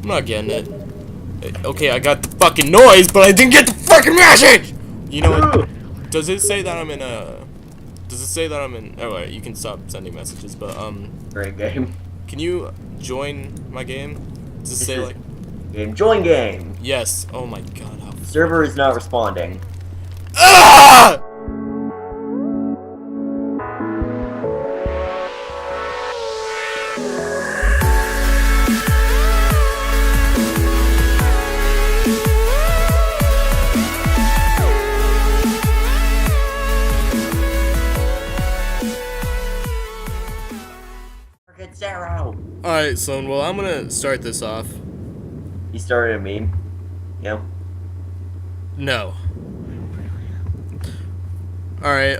I'm not getting it. Okay, I got the fucking noise, but I didn't get the fucking message! You know what? Does it say that I'm in a... Does it say that I'm in... Oh, wait, you can stop sending messages, but, Great game. Can you join my game? Does it say, like... Game. Join game! Yes. Oh my god, how... Server is not responding. Ah! Alright, Sloan, well, I'm gonna start this off. You started a meme? Yeah. No. Alright,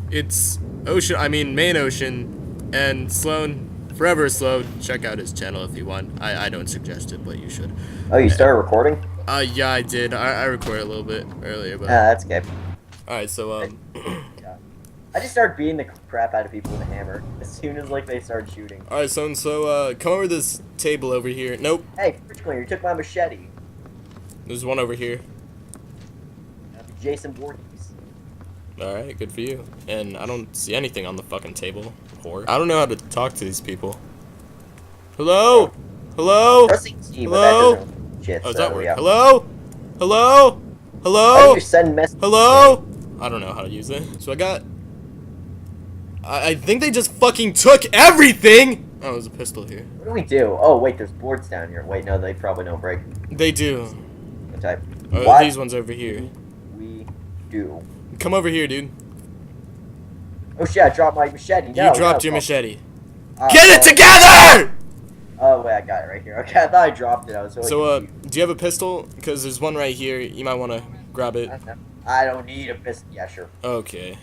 it's main ocean, and Sloan, Foreverasloan, check out his channel if you want. I don't suggest it, but you should. Oh, you started recording? Yeah, I did. I recorded a little bit earlier, but... that's good. Alright, so, I just started beating the crap out of people with a hammer as soon as, like, they started shooting. Alright, Sloan, so, come over to this table over here. Nope. Hey, fridge cleaner, you took my machete. There's one over here. Jason Voorhees. Alright, good for you. And I don't see anything on the fucking table. Whore. I don't know how to talk to these people. Hello? Hello? Hello? Shit, oh, is that weird? Hello? Hello? Hello? Why do you send messages? Hello? I don't know how to use it. So I think they just fucking took everything! Oh, there's a pistol here. What do we do? Oh, wait, there's boards down here. Wait, no, they probably don't break. They do. What type? These ones over here. We do. Come over here, dude. Oh shit, I dropped my machete. No, you dropped your machete. Get it together! Oh, wait, I got it right here. Okay, I thought I dropped it. I was so, do you have a pistol? Because there's one right here. You might want to grab it. I don't need a pistol. Yeah, sure. Okay.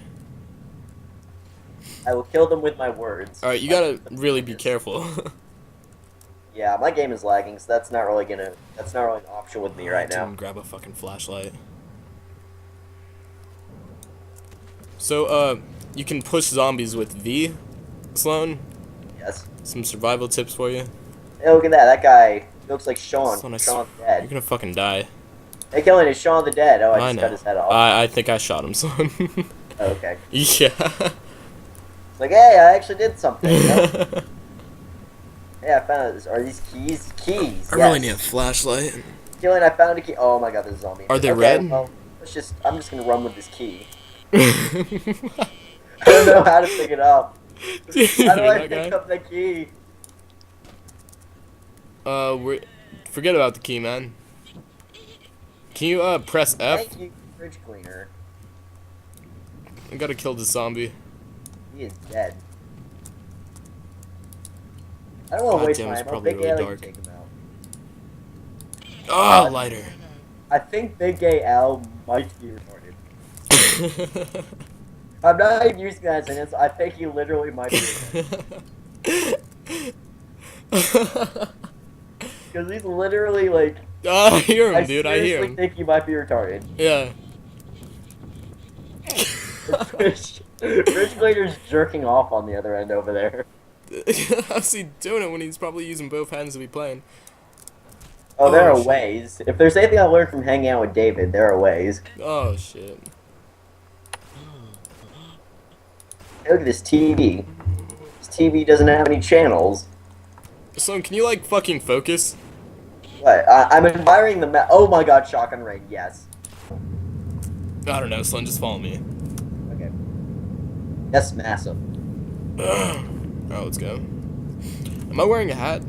I will kill them with my words. Alright, you gotta really be careful. Yeah, my game is lagging, so that's not really an option with me right now. Grab a fucking flashlight. So, you can push zombies with V, Sloan? Yes. Some survival tips for you. Hey, look at that. That guy looks like Sean. Sean's dead. You're gonna fucking die. Hey, Killing, is Sean the dead? Oh, I just cut his head off. I think I shot him, Sloan. Okay. Yeah. It's like, hey, I actually did something. You know? Hey, I found this. Are these keys? Keys. I really need a flashlight. Killing, I found a key. Oh my god, there's a zombie. Are they red? Well, I'm just gonna run with this key. I don't know how to pick it up. How do I pick up the key? Forget about the key, man. Can you, press F? Thank you, fridge cleaner. I gotta kill the zombie. He is dead. I don't want to waste time. Probably Big really Al dark. can take him out. Oh, lighter. I think Big Gay Al might be retarded. I'm not even using that sentence. I think he literally might be retarded. Because he's literally like... I hear him, dude. I hear him. I seriously think he might be retarded. Yeah. Rich Cleaner's jerking off on the other end over there. How's he doing it when he's probably using both hands to be playing? Oh, there are ways. If there's anything I learned from hanging out with David, there are ways. Oh, shit. Hey, look at this TV. This TV doesn't have any channels. Sloan, can you, like, fucking focus? What? I'm admiring the oh my god, shotgun rain, yes. I don't know, Sloan, just follow me. Okay. That's massive. Alright, let's go. Am I wearing a hat?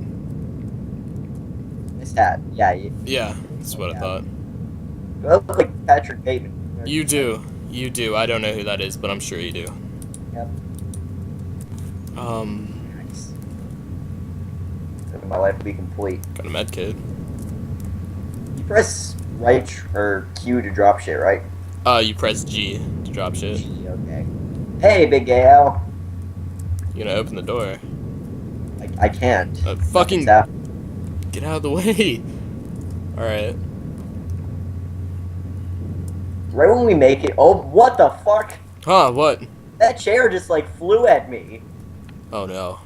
This hat, yeah. Yeah, that's what I thought. You look like Patrick Bateman. You do. You do. I don't know who that is, but I'm sure you do. Yep. Nice. My life would be complete. Got a med kit. You press right or Q to drop shit, right? You press G to drop shit. G, okay. Hey, Big Gay Al. You gonna open the door? I can't. Fucking get out of the way. Alright. Right when we make it. Oh, what the fuck? Huh, what? That chair just like flew at me. Oh no.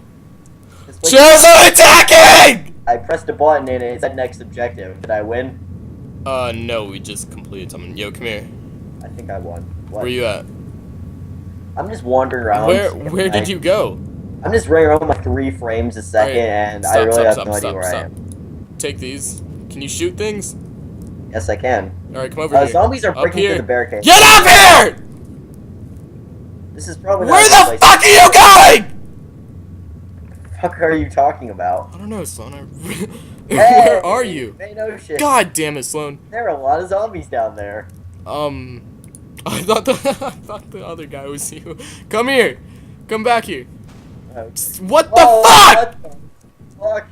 Like, Chairs are attacking! I pressed a button and it said next objective. Did I win? No, we just completed something. Yo, come here. I think I won. What? Where you at? I'm just wandering around. Where did you go? I'm just running around like 3 frames a second, and I really have no idea where I am. Take these. Can you shoot things? Yes, I can. Alright, come over here. Zombies are Up breaking here. through the barricade. Get up here! This is probably Where not the fuck are you going? What the fuck are you talking about? I don't know, Sloan. Hey, Where are you? They know shit. God damn it, Sloan. There are a lot of zombies down there. I thought the other guy was you. Come here. Come back here. What the fuck? What the fuck?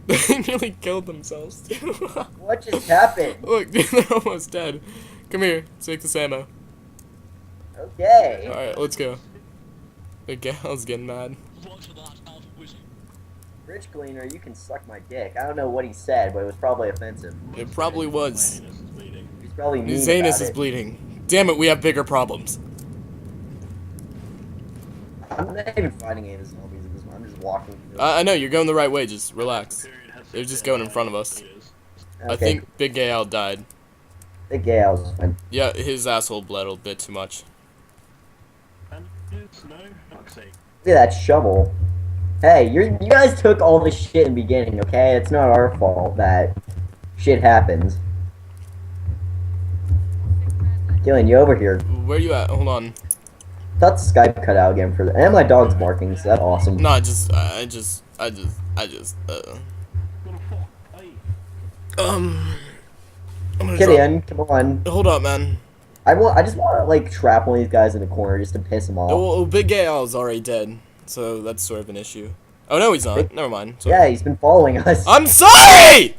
They nearly killed themselves too. What just happened? Look, dude, they're almost dead. Come here, take this ammo. Okay. Alright, let's go. The gal's getting mad. Rich Cleaner, you can suck my dick. I don't know what he said, but it was probably offensive. It probably was. He's probably mean His anus about is it. bleeding. Damn it, we have bigger problems. I'm not even fighting any zombies at this point. I'm just walking. I know, you're going the right way, just relax. They're just going in front of us. Okay. I think Big Gay Al died. Big gay was fine. Yeah, his asshole bled a bit too much. Look at that shovel. Hey, you guys took all the shit in the beginning, okay? It's not our fault that shit happens. Gillian, you over here. Where you at? Hold on. Thought Skype cut out again for the and my dog's barking, so that's awesome. No, I just, I'm gonna Killian, come on. Hold up, man. I just want to like trap one of these guys in the corner just to piss them off. Well, Big Gay Al's already dead, so that's sort of an issue. Oh no, he's not. Never mind. Sorry. Yeah, he's been following us. I'm sorry.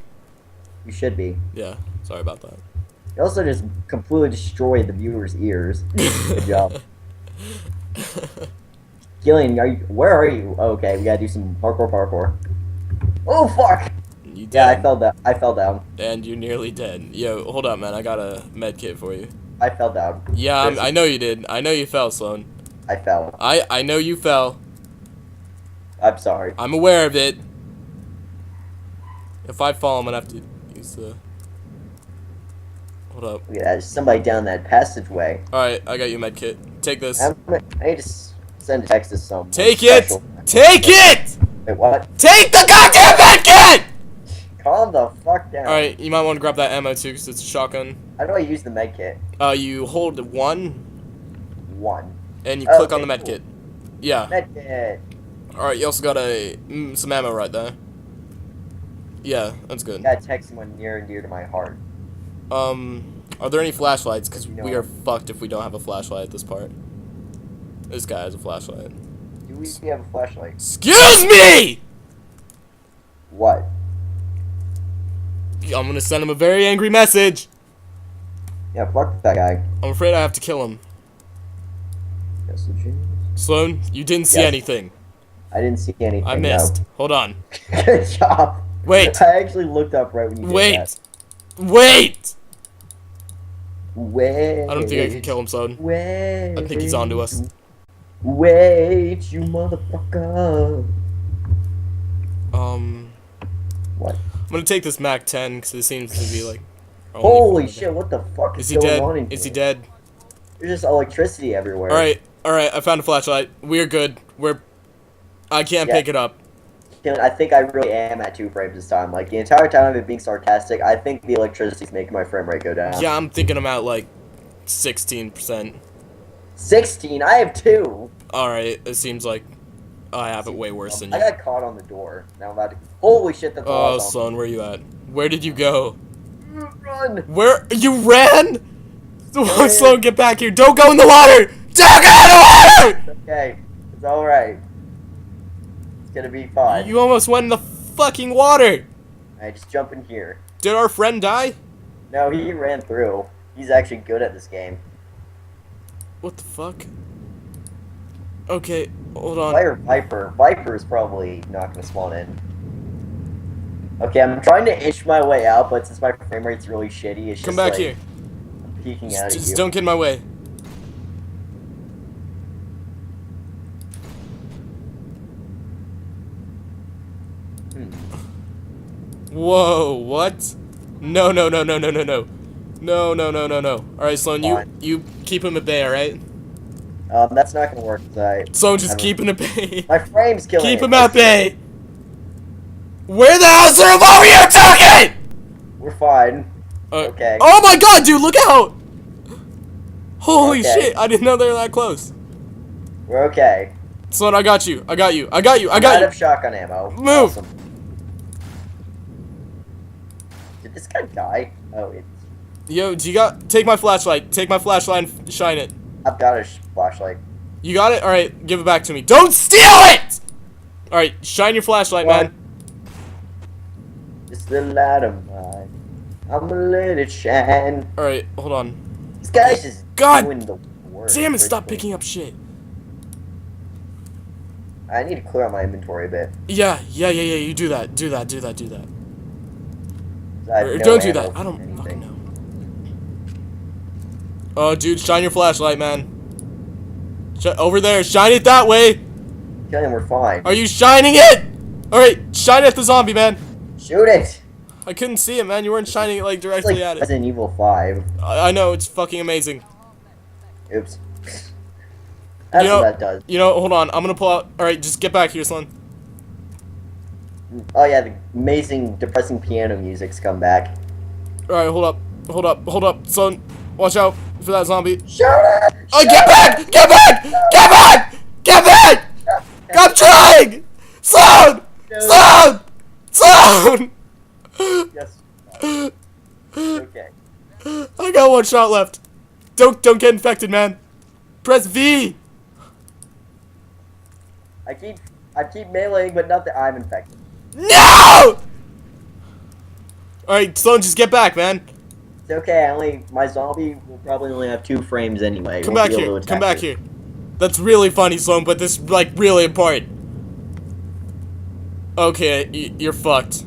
You should be. Yeah, sorry about that. You also just completely destroyed the viewer's ears. Good job. Gillian, where are you? Oh, okay, we gotta do some parkour. Oh fuck! You dead. Yeah, I fell down. And you're nearly dead. Yo, hold up, man. I got a med kit for you. I fell down. Yeah, I know you did. I know you fell, Sloan. I fell. I know you fell. I'm sorry. I'm aware of it. If I fall, I'm gonna have to use the... Hold up. Look at that, there's somebody down that passageway. Alright, I got you a med kit. Take this. I need to send a text to someone. Take it! special. Take it! Wait, what? Take the goddamn med kit! Calm the fuck down. Alright, you might want to grab that ammo too, because it's a shotgun. How do I use the med kit? You hold 1, One. and you Oh, click on okay, the med cool. kit. Yeah. Med kit. Alright, you also got some ammo right there. Yeah, that's good. Gotta text someone near and dear to my heart. Are there any flashlights? Because No. we are fucked if we don't have a flashlight at this part. This guy has a flashlight. Do we have a flashlight? Excuse me! What? I'm gonna send him a very angry message. Yeah, fuck that guy. I'm afraid I have to kill him. Messages. Sloan, you didn't see Yes. anything. I didn't see anything. I missed. Hold on. No. Good job. Wait. I actually looked up right when you did that. Wait! Wait. I don't think I can kill him, Sloan. Wait. I think he's onto us. Wait, you motherfucker. What? I'm gonna take this Mac 10 because it seems to be like. Holy shit! What the fuck is Is he going on dead? in Is he here? dead? There's just electricity everywhere. Alright, I found a flashlight. We're good. I can't Yeah. pick it up. I think I really am at 2 frames this time. Like, the entire time I've been being sarcastic, I think the electricity's making my frame rate go down. Yeah, I'm thinking I'm at like 16%. 16? I have 2! Alright, it seems like I have it way worse than I you. got caught on the door. Now I'm about to... Holy shit, that's Oh, awesome. Sloan, where you at? Where did you go? Run! Where? You ran? Sloan, get back here. Don't go in the water! Don't go in the water! Okay, it's alright. It's gonna be fine. You almost went in the fucking water! Alright, just jump in here. Did our friend die? No, he ran through. He's actually good at this game. What the fuck? Okay, hold on. Player Viper. Viper is probably not gonna spawn in. Okay, I'm trying to inch my way out, but since my frame rate's really shitty, it's just Come back like, here. I'm peeking out at Just you. don't get in my way. Whoa, what? No, no, no, no, no, no, no. No, no, no, no, no. Alright, Sloan, you keep him at bay, alright? That's not gonna work. Sloan, just keep him at bay. My frame's killing Keep it. him at bay! Where the hell's the revolver you're talking? We're fine. Okay. Oh my god, dude, look out! Holy Okay. shit, I didn't know they were that close. We're okay. Sloan, I got you. I got you. I got you. I I'm got out you. of shotgun ammo. Move. Awesome. Did this guy die? Oh, it's... Yo, take my flashlight. Take my flashlight and shine it. I've got a flashlight. You got it? Alright, give it back to me. Don't steal it! Alright, shine your flashlight, man. This little light of mine, I'm gonna let it shine. Alright, hold on. This guy's just doing the work. Damn it, stop picking up shit. I need to clear out my inventory a bit. Yeah, you do that. Do that. I have Or no don't do ammo that. I for don't anything. fucking know. Oh, dude, shine your flashlight, man. Over there, shine it that way. Killing, we're fine. Are you shining it? Alright, shine at the zombie, man. Shoot it! I couldn't see it, man. You weren't shining it, like, It's directly like at it. Resident Evil 5. I know, it's fucking amazing. Oops. That's what that does. You know, hold on. I'm gonna pull out. Alright, just get back here, Sloan. Oh yeah, the amazing, depressing piano music's come back. Alright, hold up. Sloan, watch out for that zombie. Shoot it! Oh, get back! Get back! Get back! Get back! I'm trying! Sloan! Sloan! Sloan! Yes. Okay. I got one shot left. Don't get infected, man. Press V. I keep meleeing, but not that I'm infected. No! Alright, Sloan, just get back, man. It's okay. My zombie will probably only have 2 frames anyway. Come back here. Come back here. That's really funny, Sloan, but this is, like, really important. Okay, you're fucked.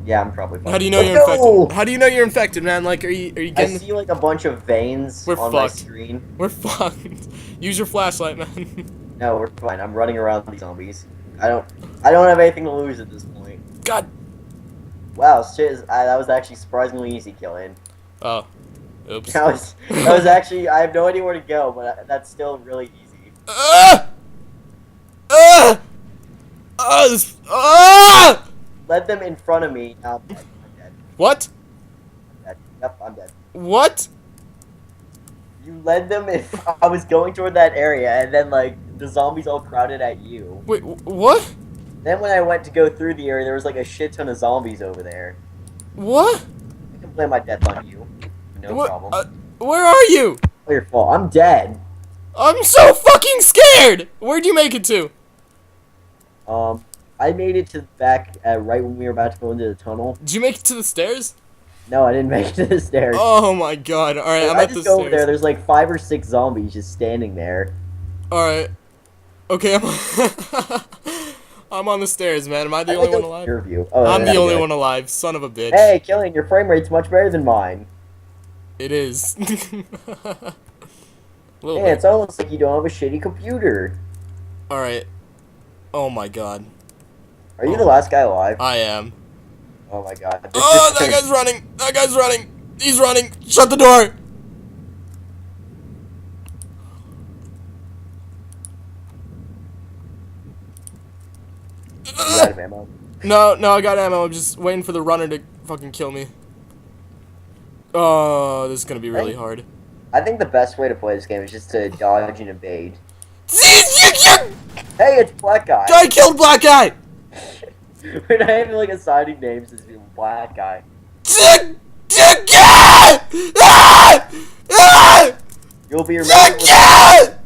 Yeah, I'm probably fine. How do you know you're infected? How do you know you're infected, man? Like, are you getting... I see, like, a bunch of veins on my screen. We're fucked. Use your flashlight, man. No, we're fine. I'm running around these zombies. I don't have anything to lose at this point. God. Wow, shit, that was actually surprisingly easy killing. Oh. Oops. That was actually, I have no idea where to go, but that's still really easy. Led them in front of me. Now I'm dead. What? I'm dead. Yep, I'm dead. What? You led them in. I was going toward that area, and then, like, the zombies all crowded at you. Wait, what? Then when I went to go through the area, there was, like, a shit ton of zombies over there. What? I can blame my death on you. No problem. Where are you? Oh, your fault. I'm dead. I'm so fucking scared! Where'd you make it to? I made it to the back right when we were about to go into the tunnel. Did you make it to the stairs? No, I didn't make it to the stairs. Oh my god. Alright, I'm at the just go over stairs. there. There's like 5 or 6 zombies just standing there. Alright. Okay, I'm on the stairs, man. Am I the only one alive? Your view. Oh, I'm the only one alive. Son of a bitch. Hey, Killing, your frame rate's much better than mine. It is. Yeah, it's almost like you don't have a shitty computer. Alright. Oh my god. Are you the last guy alive? I am. Oh my god. Oh, that guy's running! That guy's running! He's running! Shut the door! You out of ammo? No, I got ammo. I'm just waiting for the runner to fucking kill me. Oh, this is gonna be really hard. I think the best way to play this game is just to dodge and evade. Hey, it's Black Guy! I killed Black Guy! We're not even like assigning names as Black Guy. You'll be remembered with...